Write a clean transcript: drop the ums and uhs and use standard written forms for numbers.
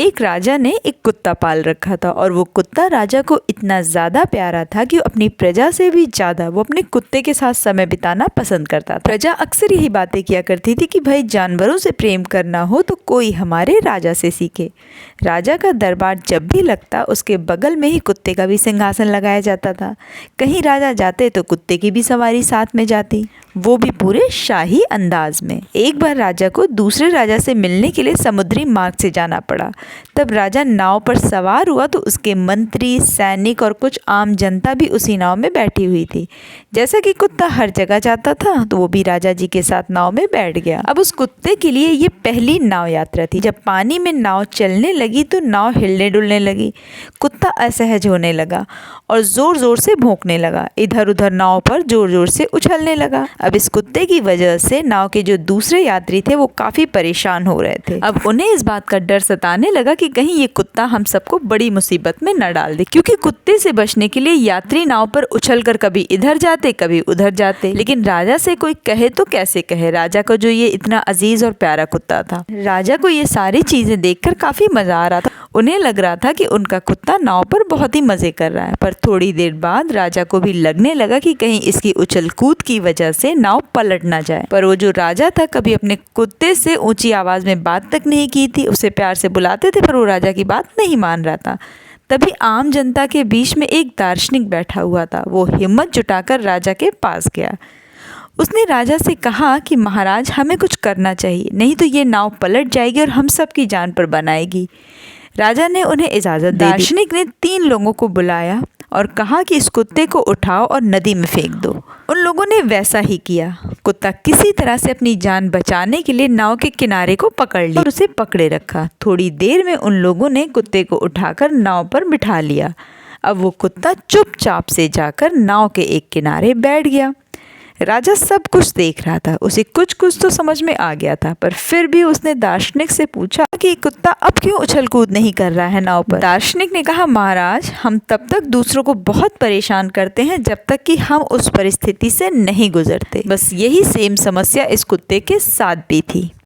एक राजा ने एक कुत्ता पाल रखा था और वो कुत्ता राजा को इतना ज़्यादा प्यारा था कि अपनी प्रजा से भी ज़्यादा वो अपने कुत्ते के साथ समय बिताना पसंद करता था। प्रजा अक्सर यही बातें किया करती थी कि भाई जानवरों से प्रेम करना हो तो कोई हमारे राजा से सीखे। राजा का दरबार जब भी लगता उसके बगल में ही कुत्ते का भी सिंहासन लगाया जाता था। कहीं राजा जाते तो कुत्ते की भी सवारी साथ में जाती, वो भी पूरे शाही अंदाज में। एक बार राजा को दूसरे राजा से मिलने के लिए समुद्री मार्ग से जाना पड़ा। तब राजा नाव पर सवार हुआ तो उसके मंत्री, सैनिक और कुछ आम जनता भी उसी नाव में बैठी हुई थी। जैसा कि कुत्ता हर जगह जाता था तो वो भी राजा जी के साथ नाव में बैठ गया। अब उस कुत्ते के लिए ये पहली नाव यात्रा थी। जब पानी में नाव चलने लगी तो नाव हिलने डुलने लगी। कुत्ता असहज होने लगा और जोर जोर से भौंकने लगा। इधर उधर नाव पर जोर जोर से उछलने लगा। अब इस कुत्ते की वजह से नाव के जो दूसरे यात्री थे वो काफी परेशान हो रहे थे। अब उन्हें इस बात का डर सताने लगा कि कहीं ये कुत्ता हम सबको बड़ी मुसीबत में न डाल दे, क्योंकि कुत्ते से बचने के लिए यात्री नाव पर उछलकर कभी इधर जाते कभी उधर जाते। लेकिन राजा से कोई कहे तो कैसे कहे, राजा को जो ये इतना अजीज और प्यारा कुत्ता था। राजा को ये सारी चीजें देखकर काफी मजा आ रहा था। उन्हें लग रहा था कि उनका कुत्ता नाव पर बहुत ही मजे कर रहा है। पर थोड़ी देर बाद राजा को भी लगने लगा कि कहीं इसकी उछल कूद की वजह से नाव पलट ना जाए। पर वो जो राजा था कभी अपने कुत्ते से ऊंची आवाज में बात तक नहीं की थी। उसे प्यार से बुलाते थे पर वो राजा की बात नहीं मान रहा था। तभी आम जनता के बीच में एक दार्शनिक बैठा हुआ था। वो हिम्मत जुटाकर राजा के पास गया। उसने राजा से कहा कि महाराज, हमें कुछ करना चाहिए, नहीं तो ये नाव पलट जाएगी और हम सब की जान पर बनाएगी। राजा ने उन्हें इजाज़त दे दी। दार्शनिक ने 3 लोगों को बुलाया और कहा कि इस कुत्ते को उठाओ और नदी में फेंक दो। उन लोगों ने वैसा ही किया। कुत्ता किसी तरह से अपनी जान बचाने के लिए नाव के किनारे को पकड़ लिया और उसे पकड़े रखा। थोड़ी देर में उन लोगों ने कुत्ते को उठाकर नाव पर बिठा लिया। अब वो कुत्ता चुपचाप से जाकर नाव के एक किनारे बैठ गया। राजा सब कुछ देख रहा था। उसे कुछ कुछ तो समझ में आ गया था, पर फिर भी उसने दार्शनिक से पूछा कि कुत्ता अब क्यों उछल कूद नहीं कर रहा है नाव पर। दार्शनिक ने कहा, महाराज, हम तब तक दूसरों को बहुत परेशान करते हैं जब तक कि हम उस परिस्थिति से नहीं गुजरते। बस यही सेम समस्या इस कुत्ते के साथ भी थी।